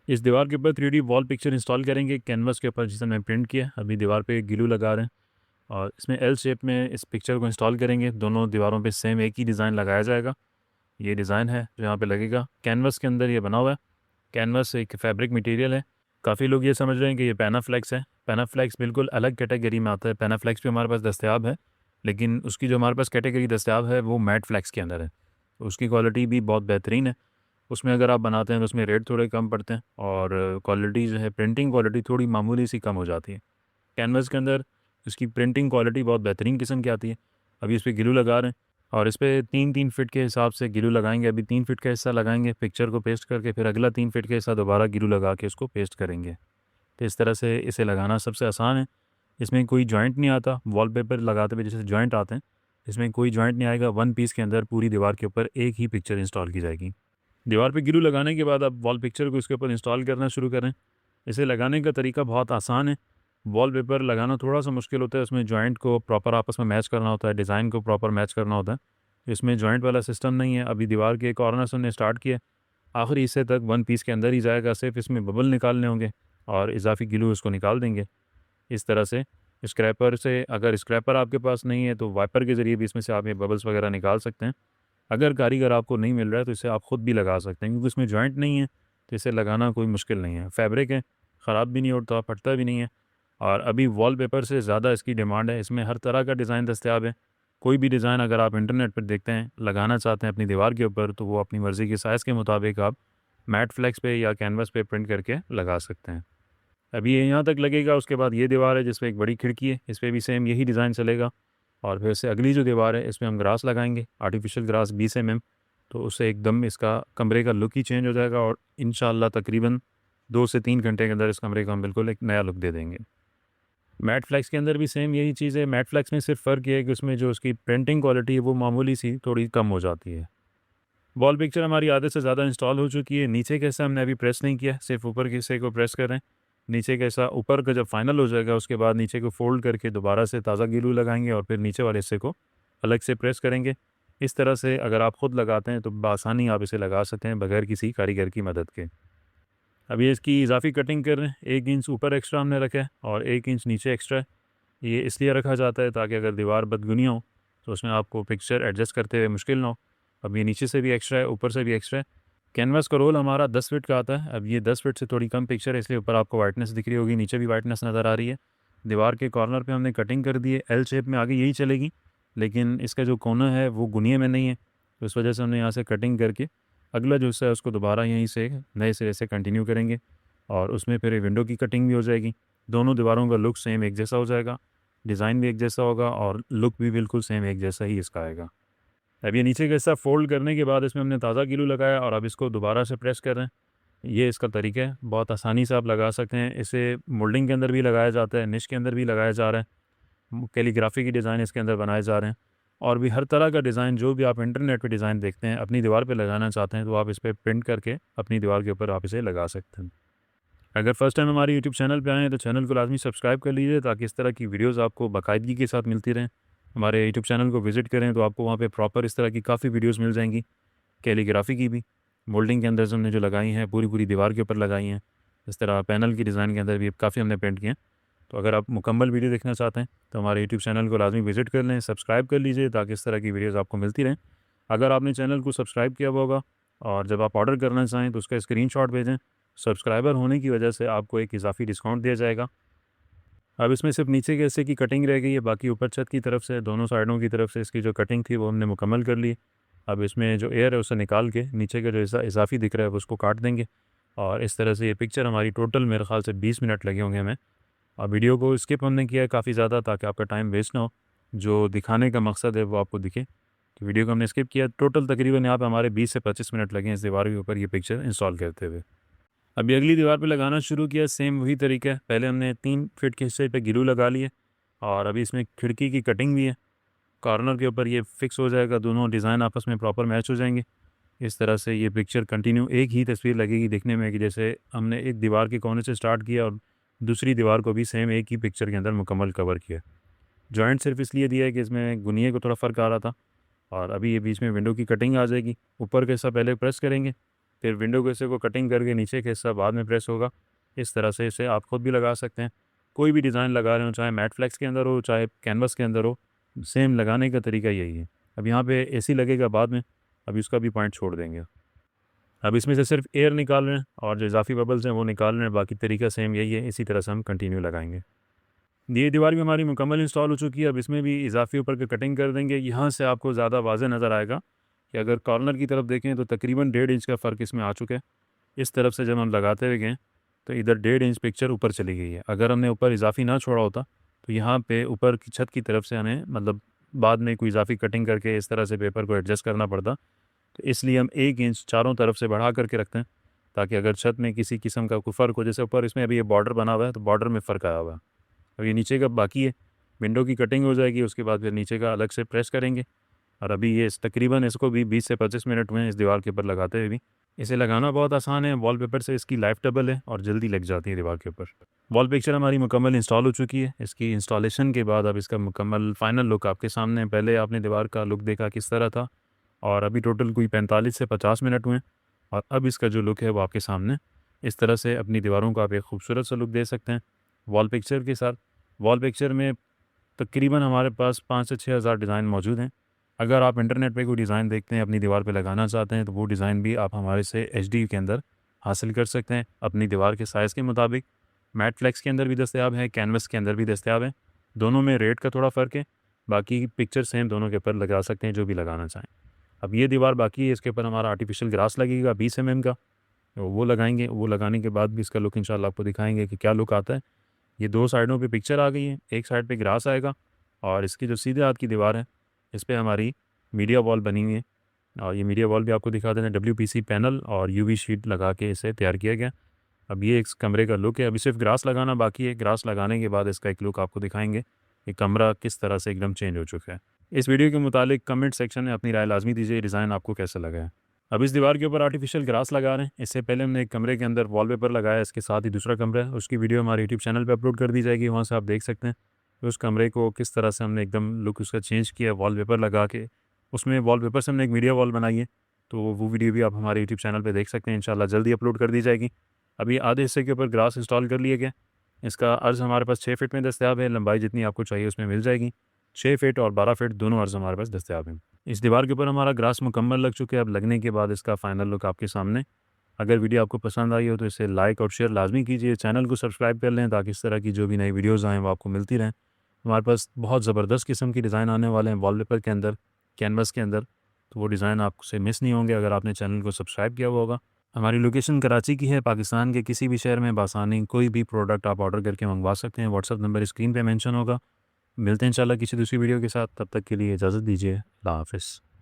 इस दीवार के ऊपर 3D वॉल पिक्चर इंस्टॉल करेंगे कैनवास के ऊपर, जिसे मैं प्रिंट किया। अभी दीवार पे ग्लू लगा रहे हैं और इसमें एल शेप में इस पिक्चर को इंस्टॉल करेंगे। दोनों दीवारों पे सेम एक ही डिज़ाइन लगाया जाएगा। ये डिज़ाइन है जो यहाँ पे लगेगा कैनवास के अंदर, ये बना हुआ है। कैनवास एक फैब्रिक मटेरियल है। काफ़ी लोग ये समझ रहे हैं कि ये पैनाफ्लेक्स है। पैनाफ्लेक्स बिल्कुल अलग कैटेगरी में आता है। पैनाफ्लेक्स भी हमारे पास दस्तयाब है, लेकिन उसकी जो हमारे पास कैटेगरी दस्तयाब है वो मैट फ्लेक्स के अंदर है। तो उसकी क्वालिटी भी बहुत बेहतरीन है। उसमें अगर आप बनाते हैं तो उसमें रेट थोड़े कम पड़ते हैं और क्वालिटी जो है, प्रिंटिंग क्वालिटी थोड़ी मामूली सी कम हो जाती है। कैनवास के अंदर इसकी प्रिंटिंग क्वालिटी बहुत बेहतरीन किस्म की आती है। अभी इस पर ग्लू लगा रहे हैं और इस पर 3-3 फिट के हिसाब से ग्लू लगाएंगे। अभी 3 फिट का हिस्सा लगाएंगे पिक्चर को पेस्ट करके, फिर अगला 3 फिट का हिस्सा दोबारा ग्लू लगा के उसको पेस्ट करेंगे। तो इस तरह से इसे लगाना सबसे आसान है। इसमें कोई जॉइंट नहीं आता। वॉलपेपर लगाते हुए जैसे जॉइंट आते हैं, इसमें कोई जॉइंट नहीं आएगा। वन पीस के अंदर पूरी दीवार के ऊपर एक ही पिक्चर इंस्टॉल की जाएगी। दीवार पे ग्लू लगाने के बाद आप वॉल पिक्चर को इसके ऊपर इंस्टॉल करना शुरू करें। इसे लगाने का तरीका बहुत आसान है। वॉलपेपर लगाना थोड़ा सा मुश्किल होता है। उसमें जॉइंट को प्रॉपर आपस में मैच करना होता है, डिज़ाइन को प्रॉपर मैच करना होता है। इसमें जॉइंट वाला सिस्टम नहीं है। अभी दीवार के कॉर्नर से हमने स्टार्ट किया, आखिरी हिस्से तक वन पीस के अंदर ही जाएगा। सिर्फ इसमें बबल निकालने होंगे और इजाफी ग्लू उसको निकाल देंगे। इस तरह से स्क्रैपर से, अगर स्क्रैपर आपके पास नहीं है तो वाइपर के ज़रिए भी इसमें से आप ये बबल्स वगैरह निकाल सकते हैं। अगर कारीगर आपको नहीं मिल रहा है तो इसे आप ख़ुद भी लगा सकते हैं, क्योंकि इसमें जॉइंट नहीं है तो इसे लगाना कोई मुश्किल नहीं है। फैब्रिक है, ख़राब भी नहीं होता, फटता भी नहीं है। और अभी वॉलपेपर से ज़्यादा इसकी डिमांड है। इसमें हर तरह का डिज़ाइन दस्तयाब है। कोई भी डिज़ाइन अगर आप इंटरनेट पर देखते हैं, लगाना चाहते हैं अपनी दीवार के ऊपर, तो वो अपनी मर्ज़ी के साइज़ के मुताबिक आप मैट फ्लेक्स पे या कैनवास पे प्रिंट करके लगा सकते हैं। अभी ये यहाँ तक लगेगा। उसके बाद ये दीवार है जिसमें एक बड़ी खिड़की है, इस पर भी सेम यही डिज़ाइन चलेगा। और फिर से अगली जो दीवार है इसमें हम ग्रास लगाएंगे, आर्टिफिशियल ग्रास 20 mm। तो उससे एकदम इसका कमरे का लुक ही चेंज हो जाएगा और इंशाल्लाह तकरीबन 2 से 3 घंटे के अंदर इस कमरे को हम बिल्कुल एक नया लुक दे देंगे। मैट फ्लेक्स के अंदर भी सेम यही चीज़ है। मैट फ्लेक्स में सिर्फ फ़र्क ये है कि उसमें जो उसकी प्रिंटिंग क्वालिटी है वो मामूली सी थोड़ी कम हो जाती है। वॉल पिक्चर हमारी आधे से ज़्यादा इंस्टॉल हो चुकी है। नीचे का हिस्सा हमने अभी प्रेस नहीं किया, सिर्फ ऊपर के हिस्से को प्रेस कर रहे हैं। नीचे का हिस्सा ऊपर का जब फाइनल हो जाएगा उसके बाद नीचे को फोल्ड करके दोबारा से ताज़ा ग्लू लगाएंगे और फिर नीचे वाले हिस्से को अलग से प्रेस करेंगे। इस तरह से अगर आप ख़ुद लगाते हैं तो बआसानी आप इसे लगा सकते हैं बगैर किसी कारीगर की मदद के। अभी इसकी इजाफी कटिंग कर रहे हैं। 1 इंच ऊपर एक्स्ट्रा हमने रखा है और 1 इंच नीचे एक्स्ट्रा है। ये इसलिए रखा जाता है ताकि अगर दीवार बदगुनी हो तो उसमें आपको पिक्चर एडजस्ट करते हुए मुश्किल ना हो। अब ये नीचे से भी एक्स्ट्रा है, ऊपर से भी एक्स्ट्रा है। कैनवास का रोल हमारा 10 फीट का आता है। अब ये 10 फीट से थोड़ी कम पिक्चर है, इसलिए ऊपर आपको वाइटनेस दिख रही होगी, नीचे भी वाइटनेस नज़र आ रही है। दीवार के कॉर्नर पे हमने कटिंग कर दी है। एल शेप में आगे यही चलेगी, लेकिन इसका जो कोना है वो गुनिये में नहीं है, तो इस वजह से हमने यहाँ से कटिंग करके अगला जो हिस्सा है उसको दोबारा यहीं से नए सिरे से कंटिन्यू करेंगे और उसमें फिर विंडो की कटिंग भी हो जाएगी। दोनों दीवारों का लुक सेम एक जैसा हो जाएगा, डिज़ाइन भी एक जैसा होगा और लुक भी बिल्कुल सेम एक जैसा ही इसका आएगा। अब ये नीचे का हिस्सा फ़ोल्ड करने के बाद इसमें हमने ताज़ा ग्लू लगाया और अब इसको दोबारा से प्रेस कर रहे हैं। ये इसका तरीका है, बहुत आसानी से आप लगा सकते हैं। इसे मोल्डिंग के अंदर भी लगाया जाता है, निश के अंदर भी लगाया जा रहा है, कैलीग्राफी की डिज़ाइन इसके अंदर बनाए जा रहे हैं। और भी हर तरह का डिज़ाइन जो भी आप इंटरनेट पे डिज़ाइन देखते हैं अपनी दीवार पे लगाना चाहते हैं तो आप इस पर प्रिंट करके अपनी दीवार के ऊपर आप इसे लगा सकते हैं। अगर फर्स्ट टाइम हमारे यूट्यूब चैनल पे आए हैं तो चैनल को लाजमी सब्सक्राइब कर लीजिए ताकि इस तरह की वीडियोस आपको बाकायदगी के साथ मिलती रहें। हमारे यूट्यूब चैनल को विज़िट करें तो आपको वहाँ पे प्रॉपर इस तरह की काफ़ी वीडियोस मिल जाएंगी, कैलीग्राफी की भी। मोल्डिंग के अंदर हमने जो लगाई हैं पूरी पूरी दीवार के ऊपर लगाई हैं। इस तरह पैनल की डिज़ाइन के अंदर भी काफ़ी हमने पेंट किए हैं। तो अगर आप मुकम्मल वीडियो देखना चाहते हैं तो हमारे यूट्यूब चैनल को लाजमी विज़िट कर लें, सब्सक्राइब कर लीजिए ताकि इस तरह की वीडियोज़ आपको मिलती रहें। अगर आपने चैनल को सब्सक्राइब किया हुआ होगा और जब आप ऑर्डर करना चाहें तो उसका स्क्रीनशॉट भेजें। सब्सक्राइबर होने की वजह से आपको एक इजाफी डिस्काउंट दिया जाएगा। अब इसमें सिर्फ नीचे के हिस्से की कटिंग रह गई है, बाकी ऊपर छत की तरफ से दोनों साइडों की तरफ से इसकी जो कटिंग थी वो हमने मुकम्मल कर ली। अब इसमें जो एयर है उसे निकाल के नीचे का जो हिस्सा इजाफी दिख रहा है उसको काट देंगे और इस तरह से ये पिक्चर हमारी टोटल मेरे ख्याल से 20 मिनट लगे होंगे हमें। और वीडियो को स्किप हमने किया है काफ़ी ज़्यादा ताकि आपका टाइम वेस्ट ना हो, जो दिखाने का मकसद है वो आपको दिखे। तो वीडियो को हमने स्किप किया। टोटल तकरीबन यहाँ पे हमारे 20 से 25 मिनट लगे हैं इस दीवार के ऊपर ये पिक्चर इंस्टॉल करते हुए। अभी अगली दीवार पे लगाना शुरू किया, सेम वही तरीका है। पहले हमने 3 फीट के हिस्से पे ग्लू लगा लिए और अभी इसमें खिड़की की कटिंग भी है। कॉर्नर के ऊपर ये फिक्स हो जाएगा, दोनों डिज़ाइन आपस में प्रॉपर मैच हो जाएंगे। इस तरह से ये पिक्चर कंटिन्यू एक ही तस्वीर लगेगी दिखने में कि जैसे हमने एक दीवार के कोने से स्टार्ट किया और दूसरी दीवार को भी सेम एक ही पिक्चर के अंदर मुकम्मल कवर किया। जॉइंट सिर्फ इसलिए दिया है कि इसमें गुनिये को थोड़ा फ़र्क आ रहा था। और अभी ये बीच में विंडो की कटिंग आ जाएगी। ऊपर का हिस्सा पहले प्रेस करेंगे, फिर विंडो के हिस्से को कटिंग करके नीचे का हिस्सा बाद में प्रेस होगा। इस तरह से इसे आप खुद भी लगा सकते हैं। कोई भी डिज़ाइन लगा रहे हो, चाहे मैट फ्लेक्स के अंदर हो, चाहे कैनवस के अंदर हो, सेम लगाने का तरीका यही है। अब यहाँ पे एसी लगेगा बाद में, अभी उसका भी पॉइंट छोड़ देंगे। अब इसमें से सिर्फ एयर निकाल रहे हैं और जो इजाफी बबल्स हैं वो निकाल रहे हैं, बाकी तरीका सेम यही है। इसी तरह से हम कंटिन्यू लगाएंगे। ये दीवार भी हमारी मुकम्मल इंस्टॉल हो चुकी है। अब इसमें भी इजाफी ऊपर के कटिंग कर देंगे। यहाँ से आपको ज़्यादा वाज़ेह नज़र आएगा कि अगर कॉर्नर की तरफ देखें तो तकरीबन 1.5 इंच का फ़र्क इसमें आ चुका है। इस तरफ से जब हम लगाते हुए गए तो इधर 1.5 इंच पिक्चर ऊपर चली गई है। अगर हमने ऊपर इजाफी ना छोड़ा होता तो यहाँ पे ऊपर की छत की तरफ से हमें मतलब बाद में कोई इजाफी कटिंग करके इस तरह से पेपर को एडजस्ट करना पड़ता। तो इसलिए हम 1 इंच चारों तरफ से बढ़ा करके रखते हैं ताकि अगर छत में किसी किस्म का कोई फ़र्क हो, जैसे ऊपर इसमें अभी ये बॉर्डर बना हुआ है तो बॉर्डर में फ़र्क आया हुआ है। अब ये नीचे का बाकी है, विंडो की कटिंग हो जाएगी, उसके बाद फिर नीचे का अलग से प्रेस करेंगे। और अभी ये तकरीबन इसको भी 20 से 25 मिनट हुए हैं इस दीवार के ऊपर लगाते हुए भी। इसे लगाना बहुत आसान है, वॉलपेपर से इसकी लाइफ डबल है और जल्दी लग जाती है दीवार के ऊपर। वॉल पिक्चर हमारी मुकम्मल इंस्टॉल हो चुकी है। इसकी इंस्टॉलेशन के बाद अब इसका मुकम्मल फ़ाइनल लुक आपके सामने है। पहले आपने दीवार का लुक देखा किस तरह था और अभी टोटल कोई 45 से 50 मिनट हुए हैं और अब इसका जो लुक है वो आपके सामने। इस तरह से अपनी दीवारों का आप एक खूबसूरत सा लुक दे सकते हैं वॉल पिक्चर के साथ। वॉल पिक्चर में तकरीबन हमारे पास 5 से 6 हज़ार डिज़ाइन मौजूद हैं। अगर आप इंटरनेट पे कोई डिज़ाइन देखते हैं, अपनी दीवार पे लगाना चाहते हैं, तो वो डिज़ाइन भी आप हमारे से एचडी के अंदर हासिल कर सकते हैं अपनी दीवार के साइज़ के मुताबिक। मैट फ्लेक्स के अंदर भी दस्तयाब है, कैनवस के अंदर भी दस्तयाब है। दोनों में रेट का थोड़ा फ़र्क है, बाकी पिक्चर सेम दोनों के ऊपर लगा सकते हैं जो भी लगाना चाहें। अब ये दीवार बाकी है, इसके ऊपर हमारा आर्टिफिशियल ग्रास लगेगा 20 mm का, तो वो लगाएंगे। वो लगाने के बाद भी इसका लुक इंशाल्लाह आपको दिखाएंगे कि क्या लुक आता है। ये 2 साइडों पे पिक्चर आ गई है, एक साइड पे ग्रास आएगा और इसकी जो सीधे हाथ की दीवार है इस पे हमारी मीडिया वॉल बनी हुई है। और ये मीडिया वॉल भी आपको दिखा देना, WPC पैनल और UV शीट लगा के इसे तैयार किया गया। अब ये इस कमरे का लुक है। अभी सिर्फ ग्रास लगाना बाकी है। ग्रास लगाने के बाद इसका एक लुक आपको दिखाएंगे कि कमरा किस तरह से एकदम चेंज हो चुका है। इस वीडियो के मुतालिक कमेंट सेक्शन में अपनी राय लाजमी दीजिए, डिज़ाइन आपको कैसा लगा है। अब इस दीवार के ऊपर आर्टिफिशियल ग्रास लगा रहे हैं। इससे पहले हमने एक कमरे के अंदर वॉलपेपर लगाया, इसके साथ ही दूसरा कमरा है, उसकी वीडियो हमारे यूट्यूब चैनल पे अपलोड कर दी जाएगी, वहाँ से आप देख सकते हैं कि उस कमरे को किस तरह से हमने एकदम लुक उसका चेंज किया वॉलपेपर लगा के। उसमें वॉलपेपर से हमने एक मीडिया वॉल बनाई है, तो वो वीडियो भी आप हमारे यूट्यूब चैनल पर देख सकते हैं। इंशाल्लाह जल्दी अपलोड कर दी जाएगी। अभी आधे हिस्से के ऊपर ग्रास इंस्टॉल कर लिया गया। इसका अर्ज़ हमारे पास 6 फीट में दस्तयाब है, लंबाई जितनी आपको चाहिए उसमें मिल जाएगी। 6 फीट और 12 फीट दोनों अर्ज़ हमारे पास दस्तयाब हैं। इस दीवार के ऊपर हमारा ग्रास मुकम्मल लग चुके हैं। अब लगने के बाद इसका फ़ाइनल लुक आपके सामने। अगर वीडियो आपको पसंद आई हो तो इसे लाइक और शेयर लाजमी कीजिए। चैनल को सब्सक्राइब कर लें ताकि इस तरह की जो भी नई वीडियोज़ आएँ वो आपको मिलती रहें। हमारे पास बहुत ज़बरदस्त किस्म की डिज़ाइन आने वाले हैं वॉलपेपर के अंदर, कैनवस के अंदर, तो वो डिज़ाइन आपसे मिस नहीं होंगे अगर आपने चैनल को सब्सक्राइब किया हुआ होगा। हमारी लोकेशन कराची की है। पाकिस्तान के किसी भी शहर में बासानी कोई भी प्रोडक्ट आप ऑर्डर करके मंगवा सकते हैं। व्हाट्सअप नंबर स्क्रीन पे मेंशन होगा। मिलते हैं इंशाल्लाह किसी दूसरी वीडियो के साथ, तब तक के लिए इजाज़त दीजिए। अल्लाह हाफ़िज़।